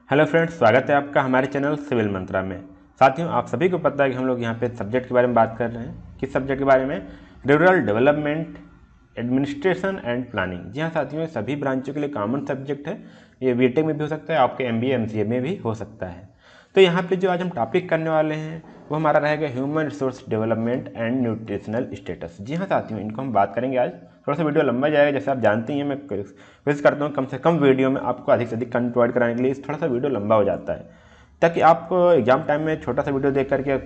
Hello friends, स्वागत है आपका हमारे चैनल सिविल मंत्रा में। साथियों, आप सभी को पता है कि हम लोग यहाँ पे सब्जेक्ट के बारे में बात कर रहे हैं। किस सब्जेक्ट के बारे में? Rural development, administration and planning. जी हाँ साथियों, ये सभी ब्रांचों के लिए कॉमन सब्जेक्ट है। ये बीटेक में भी हो सकता है, आपके एमबीए एमसीए में भी हो सकता है। तो यहाँ पे जो आज हम टॉपिक करने वाले हैं वो हमारा रहेगा human resource development and nutritional status. जी हाँ साथियों, इनको हम बात करेंगे आज। थोड़ा सा वीडियो लंबा जाएगा, जैसे आप जानते ही हैं। मैं कोशिश करता हूँ कम से कम वीडियो में आपको अधिक से अधिक कंटेंट प्रोवाइड कराने के लिए। थोड़ा सा वीडियो लंबा हो जाता है ताकि आप एग्जाम टाइम में छोटा सा वीडियो देख करके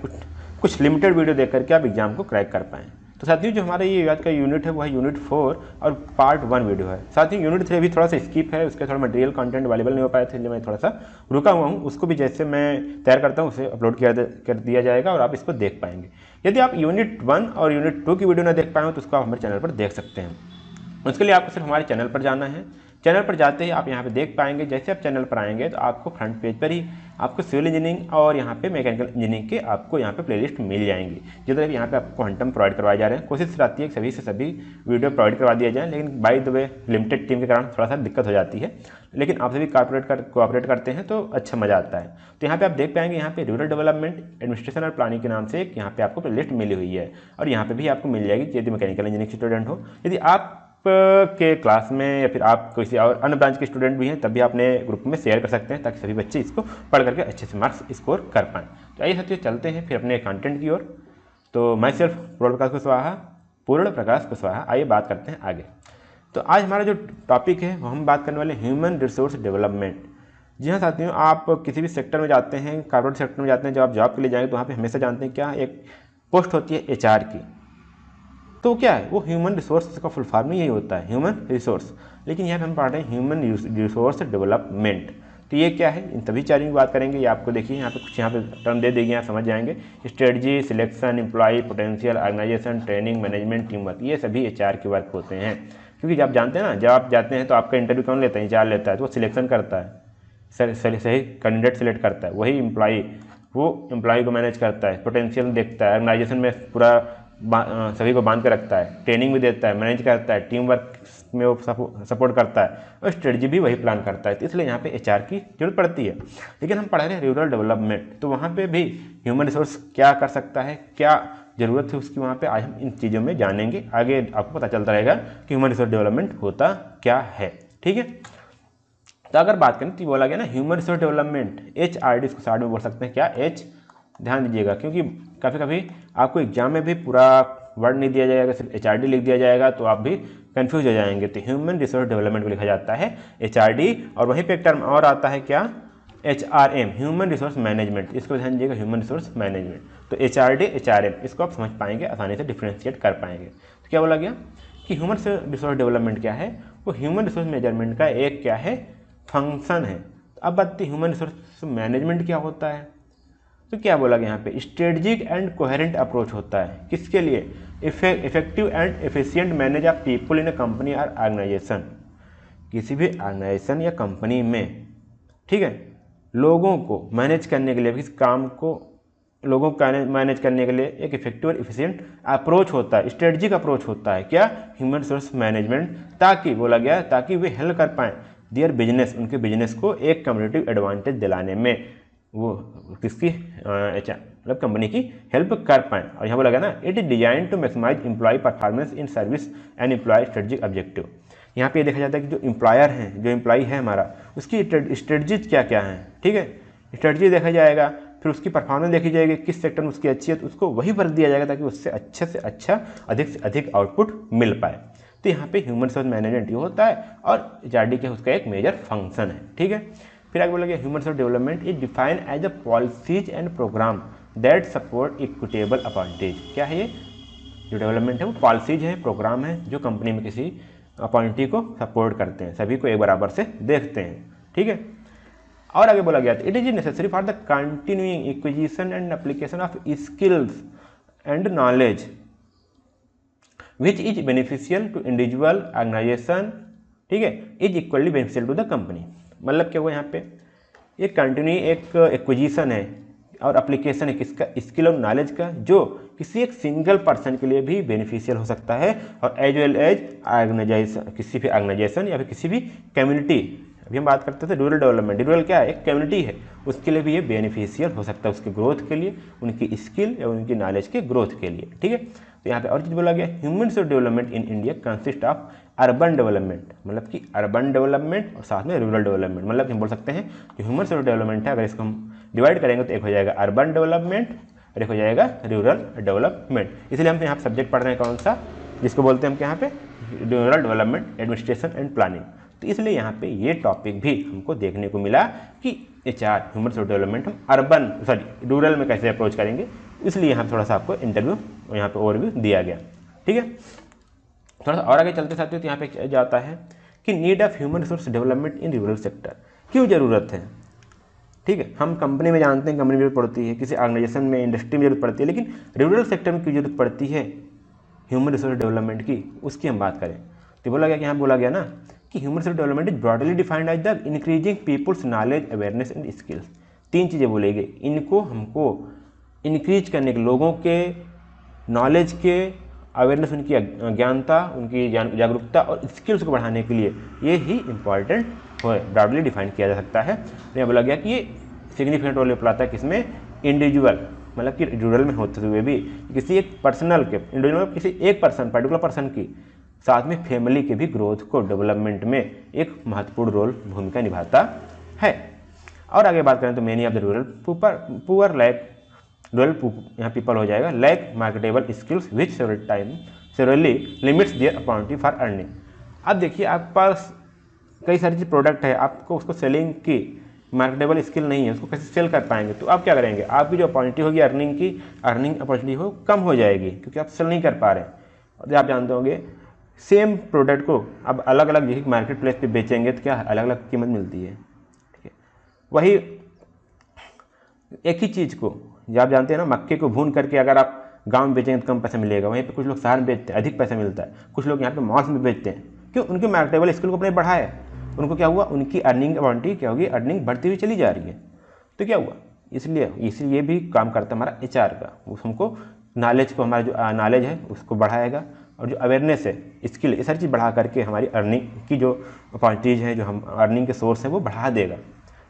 कुछ लिमिटेड वीडियो देख करके आप एग्जाम को क्रैक कर पाएँ। तो साथियों, जो हमारा ये आज का यूनिट है वो है यूनिट 4 और पार्ट 1 वीडियो है। साथियों, यूनिट 3 भी थोड़ा सा स्किप है, उसके थोड़ा मटेरियल कंटेंट अवेलेबल नहीं हो पाए थे, इसलिए मैं थोड़ा सा रुका हुआ हूँ। उसको भी जैसे मैं तैयार करता हूँ उसे अपलोड कर दिया जाएगा और आप इसको देख पाएंगे। यदि आप यूनिट 1 और यूनिट 2 की वीडियो ना देख पाए हो तो उसको आप हमारे चैनल पर देख सकते हैं। उसके लिए आपको सिर्फ हमारे चैनल पर जाना है। चैनल पर जाते ही आप यहाँ पे देख पाएंगे। जैसे आप चैनल पर आएंगे तो आपको फ्रंट पेज पर ही आपको सिविल इंजीनियरिंग और यहाँ पे मैकेनिकल इंजीनियरिंग के आपको यहाँ पे प्लेलिस्ट मिल जाएंगी। जिस तरह यहाँ पे आपको हंटम प्रोवाइड करवाए जा रहे हैं। कोशिश रहती है कि सभी से सभी वीडियो प्रोवाइड करवा दिया जाए, लेकिन by the way limited team के कारण थोड़ा सा दिक्कत हो जाती है। लेकिन आप सभी कोऑपरेट करते हैं तो अच्छा मजा आता है। तो यहाँ पे आप देख पाएंगे, यहाँ पे रूरल डेवलपमेंट, एडमिनिस्ट्रेशन और प्लानिंग के नाम से एक यहाँ पे आपको प्लेलिस्ट मिली हुई है। और यहाँ पे भी आपको मिल जाएगी यदि मैकेनिकल इंजीनियरिंग स्टूडेंट हो। यदि आप के क्लास में या फिर आप किसी और अन्य ब्रांच के स्टूडेंट भी हैं तब भी अपने ग्रुप में शेयर कर सकते हैं ताकि सभी बच्चे इसको पढ़ करके अच्छे से मार्क्स स्कोर कर पाएँ। तो आइए साथियों, चलते हैं फिर अपने कंटेंट की ओर। तो मैं सिर्फ पूर्ण प्रकाश कुशवाहा, आइए बात करते हैं आगे। तो आज हमारा जो टॉपिक है वो हम बात करने वाले ह्यूमन रिसोर्स डेवलपमेंट। जी हाँ साथियों, आप किसी भी सेक्टर में जाते हैं, कॉर्पोरेट सेक्टर में जाते हैं, जब आप जॉब के लिए जाएंगे तो वहाँ पे हमेशा जानते हैं क्या एक पोस्ट होती है एचआर की। तो क्या है वो ह्यूमन रिसोर्स का फुल फॉर्म यही होता है, ह्यूमन रिसोर्स। लेकिन यहाँ पे हम पढ़ रहे हैं ह्यूमन रिसोर्स डेवलपमेंट। तो ये क्या है, इन सभी चारों की बात करेंगे। ये आपको देखिए यहाँ पे कुछ यहाँ पे टर्म दे देंगे, आप समझ जाएंगे। Strategy, selection, employ potential, organisation, training, management, team work, ये सभी एचआर के वर्क होते हैं। क्योंकि जब आप जानते हैं ना, जब आप जाते हैं तो आपका इंटरव्यू कौन लेता है? एचआर लेता है। तो वो सिलेक्शन करता है, सही कैंडिडेट सेलेक्ट करता है। वही एम्प्लॉय, वो एम्प्लॉय को मैनेज करता है, पोटेंशियल देखता है, ऑर्गेनाइजेशन में पूरा सभी को बांध के रखता है, ट्रेनिंग भी देता है, मैनेज करता है, टीम वर्क में वो सपोर्ट करता है, और स्ट्रेटजी भी वही प्लान करता है। तो इसलिए यहाँ पे एचआर की जरूरत पड़ती है। लेकिन हम पढ़ रहे हैं रूरल डेवलपमेंट, तो वहाँ पे भी ह्यूमन रिसोर्स क्या कर सकता है, क्या ज़रूरत है उसकी, वहाँ पे आज हम इन चीज़ों में जानेंगे। आगे आपको पता चलता रहेगा कि ह्यूमन रिसोर्स डेवलपमेंट होता क्या है। ठीक है, तो अगर बात करें तो बोला गया ना ह्यूमन रिसोर्स डेवलपमेंट, HRD, इसको शॉर्ट में बोल सकते हैं क्या, एच। ध्यान दीजिएगा, क्योंकि कभी कभी आपको एग्जाम में भी पूरा वर्ड नहीं दिया जाएगा, सिर्फ HRD लिख दिया जाएगा तो आप भी कंफ्यूज हो जाएंगे। तो ह्यूमन रिसोर्स डेवलपमेंट को लिखा जाता है HRD, और वहीं पे एक टर्म और आता है क्या, HRM, ह्यूमन रिसोर्स मैनेजमेंट। इसको ध्यान दीजिएगा, ह्यूमन रिसोर्स मैनेजमेंट। तो HRD, HRM, इसको आप समझ पाएंगे, आसानी से डिफ्रेंशिएट कर पाएंगे। तो क्या बोला गया कि ह्यूमन रिसोर्स डेवलपमेंट क्या है, वो ह्यूमन रिसोर्स मेजरमेंट का एक क्या है, फंक्शन है। अब बात ह्यूमन रिसोर्स मैनेजमेंट क्या होता है। तो क्या बोला गया यहाँ पे, स्ट्रेटजिक एंड कोहेरेंट अप्रोच होता है। किसके लिए? Effective and efficient manage of people in a company और ऑर्गेनाइजेशन। किसी भी ऑर्गेनाइजेशन या कंपनी में, ठीक है, लोगों को मैनेज करने के लिए, किस काम को लोगों को मैनेज करने के लिए एक इफेक्टिव और एफिशिएंट अप्रोच होता है, स्ट्रेटजिक अप्रोच होता है क्या, ह्यूमन रिसोर्स मैनेजमेंट। ताकि बोला गया ताकि वे हेल्प कर पाएँ देयर बिजनेस, उनके बिजनेस को एक कम्पिटिटिव एडवांटेज दिलाने में वो किसकी मतलब कंपनी की हेल्प कर पाएँ। और यहाँ बोला गया ना, it is design to maximise employ performance in service and employ strategic objective. यहाँ पे ये देखा जाता है कि जो एम्प्लॉयर हैं, जो एम्प्लॉय है हमारा, उसकी स्ट्रेटजीज क्या क्या हैं। ठीक है, स्ट्रेटजी देखा जाएगा, फिर उसकी परफॉर्मेंस देखी जाएगी, किस सेक्टर में उसकी अच्छी है तो उसको वही वर्क दिया जाएगा ताकि उससे अच्छा अधिक से अधिक आउटपुट मिल पाए। तो यहाँ पे ह्यूमन रिसोर्स मैनेजमेंट ये होता है, और HRD के उसका एक मेजर फंक्शन है। ठीक है, फिर आगे बोला गया human resource development is define as a policies and program that support equitable advantage. क्या है ये जो डेवलपमेंट है, वो पॉलिसीज है, प्रोग्राम है जो कंपनी में किसी अपॉइंटी को सपोर्ट करते हैं, सभी को एक बराबर से देखते हैं। ठीक है, और आगे बोला गया था it is necessary for the continuing acquisition and application of skills and knowledge which is beneficial to individual, organisation, ठीक है, is equally beneficial to the company. मतलब क्या हुआ यहाँ पे, ये कंटिन्यू एक एक्विजिशन है और एप्लीकेशन है किसका, स्किल और नॉलेज का, जो किसी एक सिंगल पर्सन के लिए भी बेनिफिशियल हो सकता है, और एज वेल एज ऑर्गेनाइजेशन, किसी भी ऑर्गेनाइजेशन या फिर किसी भी कम्युनिटी अभी हम बात करते थे रूरल डेवलपमेंट। रूरल क्या है, एक कम्युनिटी है, उसके लिए भी ये बेनिफिशियल हो सकता है, उसके ग्रोथ के लिए, उनकी स्किल या उनकी नॉलेज के ग्रोथ के लिए। ठीक है, तो यहाँ पे और चीज़ बोला गया, human resource development in India consist of urban development, मतलब कि अर्बन डेवलपमेंट और साथ में रूरल डेवलपमेंट। मतलब हम बोल सकते हैं कि ह्यूमन रिसोर्स डेवलपमेंट है, अगर इसको हम डिवाइड करेंगे तो एक हो जाएगा अर्बन डेवलपमेंट और एक हो जाएगा रूरल डेवलपमेंट। इसलिए हम यहाँ सब्जेक्ट पढ़ रहे हैं कौन सा, जिसको बोलते हैं हम यहाँ पे rural development administration and planning. तो इसलिए यहाँ पे ये टॉपिक भी हमको देखने को मिला कि HR ह्यूमन रिसोर्स डेवलपमेंट हम रूरल में कैसे अप्रोच करेंगे, इसलिए यहाँ थोड़ा सा आपको इंटरव्यू यहाँ पे ओवरव्यू दिया गया। ठीक है, थोड़ा सा और आगे चलते साथियों, तो यहाँ पे जाता है कि need of human resource development in rural sector, क्यों ज़रूरत है। ठीक है, हम कंपनी में जानते हैं कंपनी में जरूरत पड़ती है, किसी ऑर्गेनाइजेशन में इंडस्ट्री में जरूरत पड़ती है, लेकिन रूरल सेक्टर में क्यों जरूरत पड़ती है ह्यूमन रिसोर्स डेवलपमेंट की, उसकी हम बात करें तो बोला गया कि यहाँ बोला गया ना कि human resource development is broadly defined as the increasing people's knowledge awareness and skills. 3 चीज़ें बोलेंगे, इनको हमको इंक्रीज करने के, लोगों के नॉलेज के अवेयरनेस, उनकी ज्ञानता, उनकी जागरूकता और स्किल्स को बढ़ाने के लिए ये ही इंपॉर्टेंट हो, ब्रॉडली डिफाइन किया जा सकता है। तो यहाँ बोला गया कि ये सिग्निफिकेंट रोल प्ले आता है किसमें, इंडिविजुअल, मतलब कि रूरल में होते हुए भी किसी एक पर्सनल के, इंडिविजुअल किसी एक पर्सन, पर्टिकुलर पर्सन की, साथ में फैमिली के भी ग्रोथ को डेवलपमेंट में एक महत्वपूर्ण रोल भूमिका निभाता है। और आगे बात करें तो many of the rural poor lack rural यहाँ पीपल हो जाएगा lack marketable skills which severely limits their opportunity for earning. अब देखिए आपके पास कई सारी प्रोडक्ट है, आपको उसको सेलिंग की मार्केटेबल स्किल नहीं है, उसको कैसे सेल कर पाएंगे, तो आप क्या करेंगे, आपकी जो अपॉर्चुनिटी होगी अर्निंग की, अर्निंग अपॉर्चुनिटी हो कम हो जाएगी, क्योंकि आप सेल नहीं कर पा रहे हैं। और आप जानते होंगे सेम प्रोडक्ट को अब अलग अलग यही मार्केट प्लेस पे बेचेंगे तो क्या अलग अलग कीमत मिलती है। ठीक है, वही एक ही चीज़ को आप जानते हैं ना, मक्के को भून करके अगर आप गांव में बेचेंगे तो कम पैसा मिलेगा, वहीं पे कुछ लोग शहर में बेचते हैं अधिक पैसा मिलता है, कुछ लोग यहाँ पे मॉल्स में बेचते हैं, क्यों, उनके मार्केटेबल स्किल को अपने बढ़ाया है, उनको क्या हुआ, उनकी अर्निंग क्वांटिटी क्या होगी, अर्निंग बढ़ती हुई चली जा रही है। तो क्या हुआ, इसलिए भी काम करता है हमारा HR का, उस हमको नॉलेज को, हमारा जो नॉलेज है उसको बढ़ाएगा, और जो अवेयरनेस है, स्किल, ये सारी चीज़ बढ़ा करके हमारी अर्निंग की जो अपॉर्चुनिटीज़ हैं, जो हम अर्निंग के सोर्स है वो बढ़ा देगा।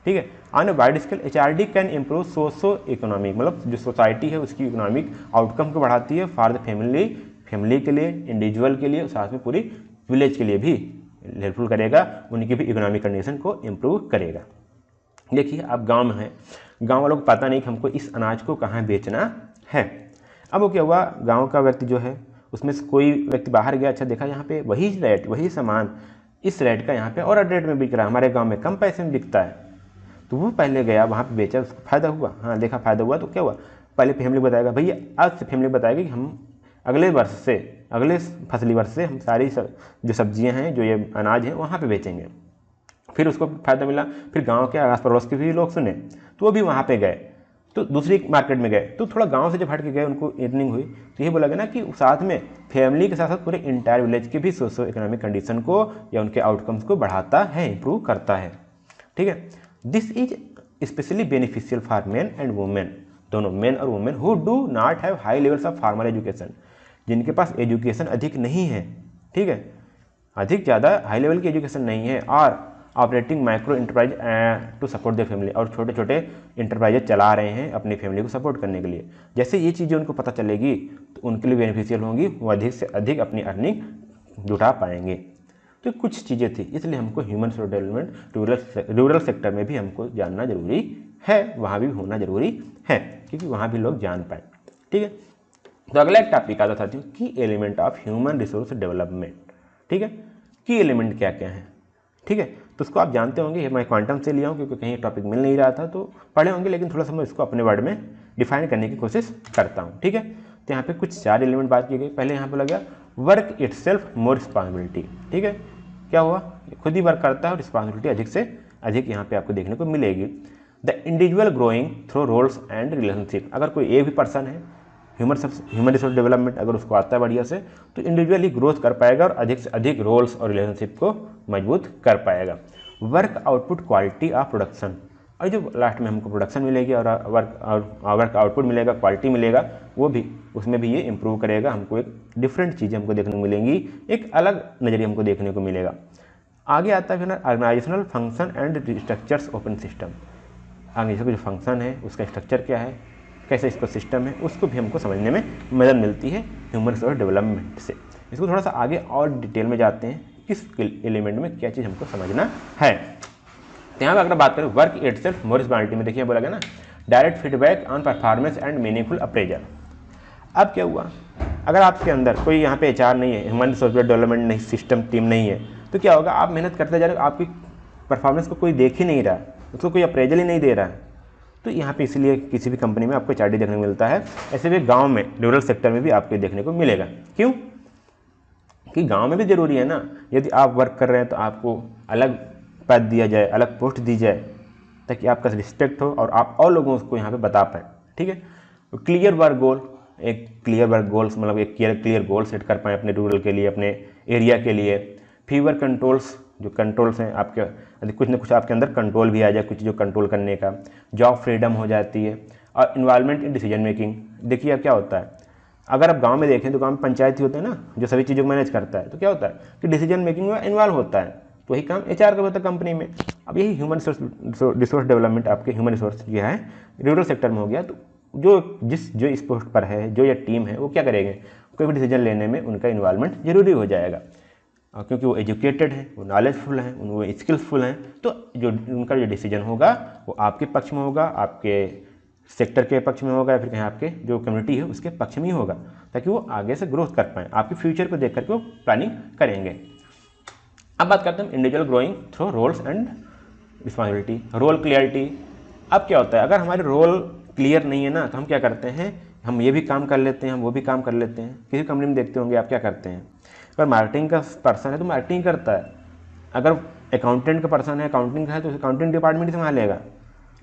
ठीक है, on a wide scale HRD can improve socio economic, मतलब जो सोसाइटी है उसकी इकोनॉमिक आउटकम को बढ़ाती है फॉर द फैमिली के लिए, इंडिविजुअल के लिए, साथ में पूरी विलेज के लिए भी हेल्पफुल करेगा, उनकी भी इकोनॉमिक कंडीशन को इम्प्रूव करेगा। देखिए आप गांव में हैं, गांव वालों को पता नहीं कि हमको इस अनाज को कहाँ बेचना है। अब वो क्या हुआ, गांव का व्यक्ति जो है उसमें से कोई व्यक्ति बाहर गया, अच्छा देखा यहाँ पे वही रेट, वही सामान इस रेट का यहाँ पे और रेट में बिक रहा है, हमारे गाँव में कम पैसे में बिकता है, तो वो पहले गया वहाँ पे बेचा, उसको फायदा हुआ, हाँ देखा फायदा हुआ, तो क्या हुआ, पहले फैमिली बताएगा, भैया आज से फैमिली बताएगी कि हम अगले फसली वर्ष से हम सारी जो सब्जियां हैं, जो ये अनाज है वहाँ पे बेचेंगे। फिर उसको फायदा मिला, फिर गांव के आस पड़ोस के भी लोग सुने तो वो भी वहाँ पे गए, तो दूसरी मार्केट में गए, तो थोड़ा गांव से जब हट के गए उनको अर्निंग हुई, तो ये बोला गया ना कि साथ में फैमिली के साथ साथ पूरे इंटायर विलेज के भी सोशो इकोनॉमिक कंडीशन को या उनके आउटकम्स को बढ़ाता है, इंप्रूव करता है। ठीक है, this is specially beneficial for main and women, दोनों मेन और women who do not have high levels of formal education, जिनके पास एजुकेशन अधिक नहीं है, ठीक है, अधिक ज़्यादा हाई लेवल की एजुकेशन नहीं है, और operating micro enterprise to support their family, और छोटे छोटे इंटरप्राइजेज चला रहे हैं अपनी फैमिली को सपोर्ट करने के लिए। जैसे ये चीज़ें उनको पता चलेगी तो उनके लिए बेनिफिशियल होंगी, वो अधिक से अधिक अपनी अर्निंग जुटा पाएंगे। तो कुछ चीज़ें थी, इसलिए हमको human resource development rural sector में भी हमको जानना जरूरी है, वहाँ भी होना जरूरी है, क्योंकि वहाँ भी लोग जान पाए। ठीक है, तो अगला एक टॉपिक आता था की element of human resource development. ठीक है, की एलिमेंट क्या क्या है, ठीक है, तो उसको आप जानते होंगे, मैं क्वांटम से लिया हूँ क्योंकि कहीं टॉपिक मिल नहीं रहा था तो पढ़े होंगे, लेकिन थोड़ा सा मैं इसको अपने वर्ड में डिफाइन करने की कोशिश करता हूँ। ठीक है, तो यहाँ पे कुछ 4 एलिमेंट बात की गई। पहले यहाँ पे लगा वर्क इटसेल्फ मोर रिस्पॉन्सिबिलिटी। ठीक है, क्या हुआ, खुद ही वर्क करता है और रिस्पॉन्सिबिलिटी अधिक से अधिक यहाँ पे आपको देखने को मिलेगी। The individual growing through roles and relationship, अगर कोई एक भी पर्सन है ह्यूमन रिसोर्स डेवलपमेंट अगर उसको आता है बढ़िया से, तो इंडिविजुअली ग्रोथ कर पाएगा और अधिक से अधिक रोल्स और रिलेशनशिप को मजबूत कर पाएगा। Work output quality of production, और जो लास्ट में हमको प्रोडक्शन मिलेगी और वर्क आउटपुट मिलेगा, क्वालिटी मिलेगा, वो भी उसमें भी ये इंप्रूव करेगा, हमको एक डिफरेंट चीज़ें हमको देखने को मिलेंगी, एक अलग नज़रिया हमको देखने को मिलेगा। आगे आता है फिर organisational function and structures open system. Organisation का जो फंक्शन है उसका स्ट्रक्चर क्या है, कैसे इसका सिस्टम है, उसको भी हमको समझने में मदद मिलती है ह्यूमन रिसोर्स डेवलपमेंट से। इसको थोड़ा सा आगे और डिटेल में जाते हैं, किस एलिमेंट में क्या चीज़ हमको समझना है। तो यहाँ पर अगर बात करें वर्क इटसेल्फ मोर रिस्पॉन्सिबिलिटी में, देखिए बोला गया ना direct feedback on performance and meaningful appraisal. अब क्या हुआ, अगर आपके अंदर कोई यहाँ पे एचआर नहीं है, ह्यूमन रिसोर्स डेवलपमेंट नहीं, सिस्टम टीम नहीं है, तो क्या होगा, आप मेहनत करते जा रहे हो, आपकी परफॉर्मेंस को कोई देख ही नहीं रहा, उसको कोई अप्रेजल ही नहीं दे रहा है। तो यहाँ पे इसलिए किसी भी कंपनी में आपको एचआरडी देखने को मिलता है। ऐसे भी गांव में रूरल सेक्टर में भी आपको देखने को मिलेगा। क्यों कि गांव में भी ज़रूरी है ना, यदि आप वर्क कर रहे हैं तो आपको अलग पद दिया जाए, अलग पोस्ट दी जाए, ताकि आपका रिस्पेक्ट हो और आप और लोगों को यहाँ पे बता पाएँ। ठीक है, तो क्लियर वर्क गोल, एक क्लियर वर्क गोल्स मतलब एक क्लियर गोल सेट कर पाएँ अपने रूरल के लिए, अपने एरिया के लिए। फीवर कंट्रोल्स, जो कंट्रोल्स हैं आपके, यदि कुछ ना कुछ आपके अंदर कंट्रोल भी आ जाए, कुछ जो कंट्रोल करने का, जॉब फ्रीडम हो जाती है। और इन्वॉल्वमेंट इन डिसीजन मेकिंग, देखिए अब क्या होता है, अगर आप गांव में देखें तो गांव में पंचायत ही होते हैं ना, जो सभी चीज़ों को मैनेज करता है। तो क्या होता है कि डिसीजन मेकिंग में इन्वॉल्व होता है, तो वही काम एचआर का होता है कंपनी में। अब यही ह्यूमन रिसोर्स डेवलपमेंट, आपके ह्यूमन रिसोर्स जो है रूरल सेक्टर में हो गया, तो जो इस पोस्ट पर है, जो ये टीम है, वो क्या करेंगे, कोई भी डिसीजन लेने में उनका इन्वॉल्वमेंट जरूरी हो जाएगा, क्योंकि वो एजुकेटेड हैं, वो नॉलेजफुल हैं, वो स्किल्सफुल हैं। तो जो उनका जो डिसीजन होगा वो आपके पक्ष में होगा, आपके सेक्टर के पक्ष में होगा, या फिर कहीं आपके जो कम्युनिटी है उसके पक्ष में ही होगा, ताकि वो आगे से ग्रोथ कर पाएँ, आपके फ्यूचर को देख करके वो प्लानिंग करेंगे। अब बात करते हैं individual growing through roles and responsibility, role clarity. अब क्या होता है, अगर हमारे रोल क्लियर नहीं है ना, तो हम क्या करते हैं, हम ये भी काम कर लेते हैं, हम वो भी काम कर लेते हैं। किसी कंपनी में देखते होंगे आप क्या करते हैं, अगर मार्केटिंग का पर्सन है तो मार्केटिंग करता है, अगर अकाउंटेंट का पर्सन है, अकाउंटिंग का है, तो अकाउंटिंग डिपार्टमेंट संभालेगा।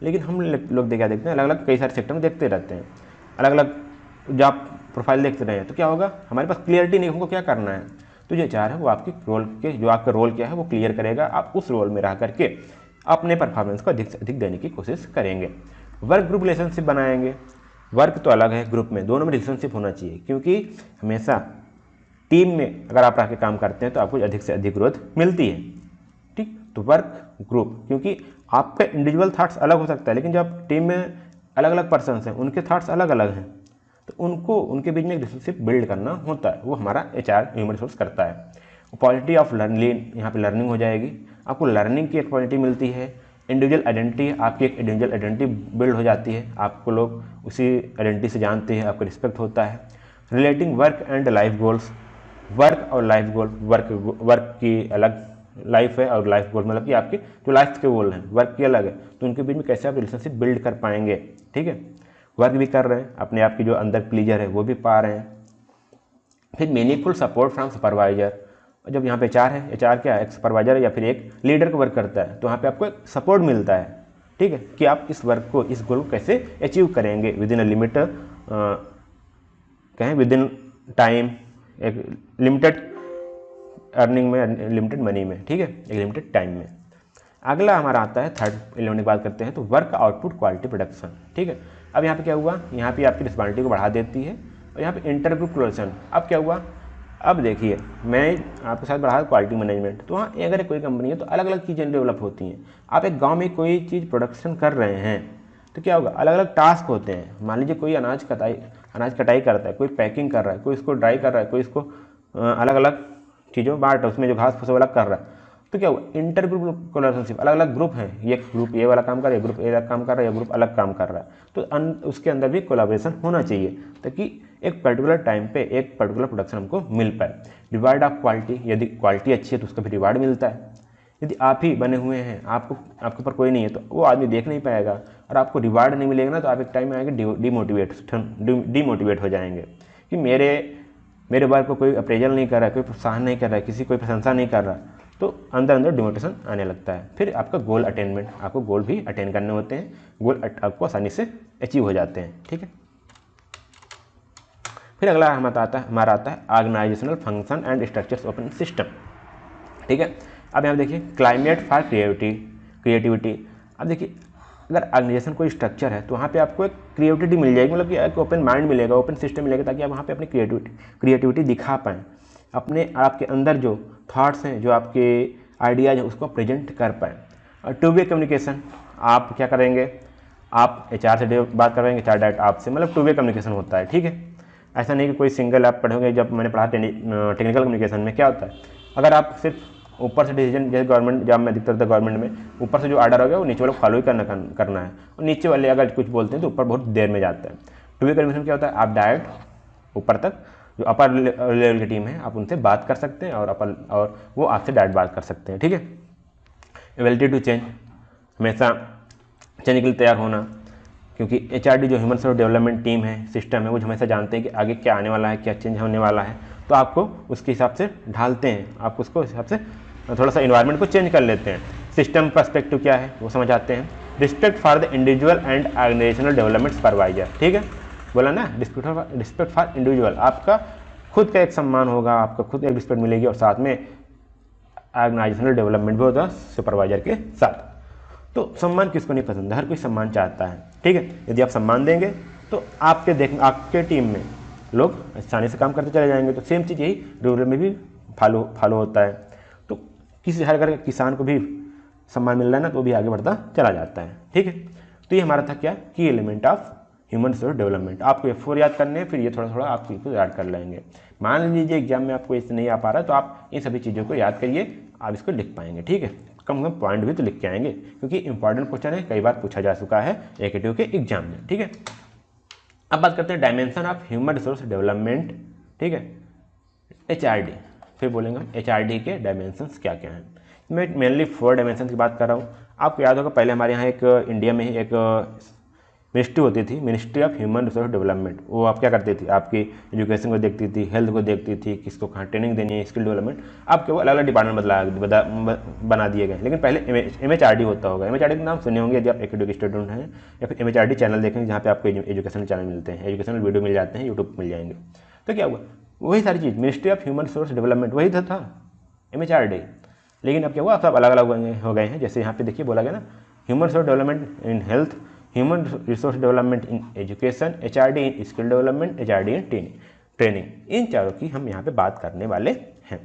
लेकिन हम लोग क्या देखते हैं, अलग अलग कई सारे सेक्टर में देखते रहते हैं, अलग अलग जॉब प्रोफाइल देखते रहे हैं। तो क्या होगा, हमारे पास क्लियरिटी नहीं, हमको क्या करना है। तो जो एचआर है वो आपकी रोल के, जो आपका रोल क्या है वो क्लियर करेगा, आप उस रोल में रह करके अपने परफॉर्मेंस को अधिक से अधिक देने की कोशिश करेंगे। वर्क ग्रुप रिलेशनशिप बनाएंगे, वर्क तो अलग है, ग्रुप में, दोनों में रिलेशनशिप होना चाहिए, क्योंकि हमेशा टीम में अगर आप रह के काम करते हैं तो आपको अधिक से अधिक ग्रोथ मिलती है। ठीक, तो वर्क ग्रुप, क्योंकि आपका इंडिविजुअल थाट्स अलग हो सकता है, लेकिन जब टीम में अलग अलग पर्सन्स हैं, उनके थाट्स अलग अलग हैं, तो उनको उनके बीच में एक रिलेशनशिप बिल्ड करना होता है, वो हमारा एचआर ह्यूमन रिसोर्स करता है। क्वालिटी ऑफ लर्निंग, यहाँ पे लर्निंग हो जाएगी, आपको लर्निंग की एक क्वालिटी मिलती है। इंडिविजुअल आइडेंटिटी, आपकी एक इंडिविजुअल आइडेंटिटी बिल्ड हो जाती है, आपको लोग उसी आइडेंटिटी से जानते हैं, आपको रिस्पेक्ट होता है। Relating work and life goals, work और लाइफ गोल, वर्क की अलग लाइफ है और लाइफ गोल मतलब कि आपके जो लाइफ के गोल हैं, वर्क की अलग है, तो उनके बीच में कैसे आप रिलेशनशिप बिल्ड कर पाएंगे। ठीक है, वर्क भी कर रहे हैं, अपने आप की जो अंदर प्लीजर है वो भी पा रहे हैं। फिर मीनिंगफुल सपोर्ट फ्रॉम सुपरवाइजर, जब यहाँ पे एचआर है, एचआर क्या है, एक सुपरवाइजर है या फिर एक लीडर का वर्क करता है, तो यहाँ पे आपको एक सपोर्ट मिलता है। ठीक है, कि आप इस वर्क को, इस गोल को कैसे अचीव करेंगे विद इन अ लिमिट, कहें विद इन टाइम, एक लिमिटेड अर्निंग में, लिमिटेड मनी में। ठीक है, एक लिमिटेड टाइम में। अगला हमारा आता है थर्ड एलिमेंट की बात करते हैं, तो वर्क आउटपुट क्वालिटी प्रोडक्शन। ठीक है, अब यहाँ पे क्या हुआ, यहाँ पे आपकी रिस्पॉन्सिबिलिटी को बढ़ा देती है, और यहाँ पे इंटरग्रुप कोलैबोरेशन। अब क्या हुआ, अब देखिए मैं आपके साथ बढ़ा क्वालिटी मैनेजमेंट, तो वहाँ अगर कोई कंपनी है तो अलग अलग चीज़ें डेवलप होती हैं। आप एक गाँव में कोई चीज़ प्रोडक्शन कर रहे हैं तो क्या होगा, अलग अलग टास्क होते हैं। मान लीजिए कोई अनाज कटाई करता है, कोई पैकिंग कर रहा है, कोई इसको ड्राई कर रहा है, कोई इसको अलग अलग चीज़ों बांट, उसमें जो घास फूस वाला कर रहा है। तो क्या हुआ, इंटर ग्रुप कोलैबोरेशन, अलग अलग ग्रुप हैं, ये ग्रुप ये वाला काम कर रहा है, ग्रुप ये अलग काम कर रहा है, ये ग्रुप अलग काम कर रहा है, तो उसके अंदर भी कोलैबोरेशन होना चाहिए, ताकि एक पर्टिकुलर टाइम पे एक पर्टिकुलर प्रोडक्शन हमको मिल पाए। रिवार्ड ऑफ क्वालिटी, यदि क्वालिटी अच्छी है तो उसका भी रिवार्ड मिलता है। यदि आप ही बने हुए हैं, आपके ऊपर कोई नहीं है, तो वो आदमी देख नहीं पाएगा, और आपको रिवार्ड नहीं मिलेगा ना, तो आप एक टाइम में आएंगे डीमोटिवेट हो जाएंगे कि मेरे वर्क को कोई अप्रेजल नहीं कर रहा है, कोई प्रोत्साहन नहीं कर रहा है, किसी कोई प्रशंसा नहीं कर रहा, तो अंदर अंदर डिमोटिवेशन आने लगता है। फिर आपका गोल अटेनमेंट, आपको गोल भी अटेन करने होते हैं, गोल आपको आसानी से अचीव हो जाते हैं। ठीक है, फिर अगला हमारा आता है organisational function and structures open system. ठीक है, अब यहाँ देखिए क्लाइमेट फॉर क्रिएटिविटी। अब देखिए अगर ऑर्गेनाइजेशन कोई स्ट्रक्चर है तो वहाँ पे आपको एक क्रिएटिविटी मिल जाएगी, मतलब कि एक ओपन माइंड मिलेगा, ओपन सिस्टम मिलेगा, ताकि आप वहाँ पे अपनी क्रिएटिविटी दिखा पाएँ। आपके अंदर जो थॉट्स हैं, जो आपके आइडियाज उसको प्रेजेंट कर पाएँ। और टू वे कम्युनिकेशन, आप क्या करेंगे, आप HR से बात करेंगे, HR डायरेक्ट आपसे, मतलब टू वे कम्युनिकेशन होता है, ठीक है। ऐसा नहीं कि कोई सिंगल आप पढ़ोगे। जब मैंने पढ़ा टेक्निकल कम्युनिकेशन में क्या होता है, अगर आप सिर्फ ऊपर से डिसीजन, जैसे गवर्नमेंट जब मैं अधिकतर था गवर्नमेंट में, ऊपर से जो आर्डर हो गया वो नीचे वाले को फॉलो ही करना है, और नीचे वाले अगर कुछ बोलते हैं तो ऊपर बहुत देर में जाता है। टू वे कम्युनिकेशन क्या होता है, आप डायरेक्ट ऊपर तक जो अपर लेवल की टीम है आप उनसे बात कर सकते हैं, और वो आपसे डायरेक्ट बात कर सकते हैं, ठीक है। एबिलिटी टू चेंज, हमेशा चेंज के लिए तैयार होना, क्योंकि HRD जो ह्यूमन रिसोर्स डेवलपमेंट टीम है, सिस्टम है, वो हमेशा जानते हैं कि आगे क्या आने वाला है, क्या चेंज होने वाला है, तो आपको उसके हिसाब से ढालते हैं, आप उसको हिसाब से थोड़ा सा इन्वायरमेंट को चेंज कर लेते हैं। सिस्टम पर्सपेक्टिव क्या है वो समझ आते हैं। Respect for the individual and organisational development supervisor, ठीक है, बोला ना, रिस्पेक्ट फॉर इंडिविजुअल, आपका खुद का एक सम्मान होगा, आपका खुद एक रिस्पेक्ट मिलेगी, और साथ में ऑर्गेनाइजेशनल डेवलपमेंट भी होता है सुपरवाइजर के साथ। तो सम्मान किसको नहीं पसंद है, हर कोई सम्मान चाहता है, ठीक है। यदि आप सम्मान देंगे तो आपके टीम में लोग आसानी से काम करते चले जाएंगे। तो सेम चीज़ यही रूरल में भी फॉलो होता है। तो किसी हर घर के किसान को भी सम्मान मिल रहा है ना, तो भी आगे बढ़ता चला जाता है, ठीक है। तो ये हमारा था क्या, की element of human resource development. आपको F4 याद करने हैं, फिर ये थोड़ा थोड़ा आप इसको याद कर लेंगे। मान लीजिए एग्जाम में आपको इससे नहीं आ पा रहा, तो आप इन सभी चीज़ों को याद करिए, आप इसको लिख पाएंगे, ठीक है। कम से कम पॉइंट भी तो लिख के आएंगे, क्योंकि इंपॉर्टेंट क्वेश्चन है, कई बार पूछा जा चुका है AKTU के एग्जाम में, ठीक है। अब बात करते हैं dimension of human resource development, ठीक है, HRD। फिर बोलेंगे हम HRD के डायमेंशंस क्या क्या हैं। मैं मेनली 4 डायमेंशन की बात कर रहा हूँ। आपको याद होगा पहले हमारे यहाँ एक इंडिया में ही एक मिनिस्ट्री होती थी, ministry of human resource development. वो आप क्या करती थी, आपकी एजुकेशन को देखती थी, हेल्थ को देखती थी, किसको कहाँ ट्रेनिंग देनी है, स्किल डेवलपमेंट, आपके वो अलग अलग डिपार्टमेंट बना दिए गए। लेकिन पहले MHRD होता होगा। MHRD का नाम सुने होंगे यदि आप AKTU के स्टूडेंट हैं, या फिर MHRD चैनल देखेंगे जहाँ पे आपको एजुकेशनल चैनल मिलते हैं, एजुकेशनल वीडियो मिल जाते हैं, यूट्यूब मिल जाएंगे। तो क्या हुआ, वही सारी चीज़, ministry of human resource development वही था MHRD। लेकिन अब क्या हुआ, सब अलग अलग हो गए हैं। जैसे यहाँ पे देखिए बोला गया ना, human resource development in health, human resource development in education, HRD in skill development, HRD in training. इन चारों की हम यहाँ पे बात करने वाले हैं।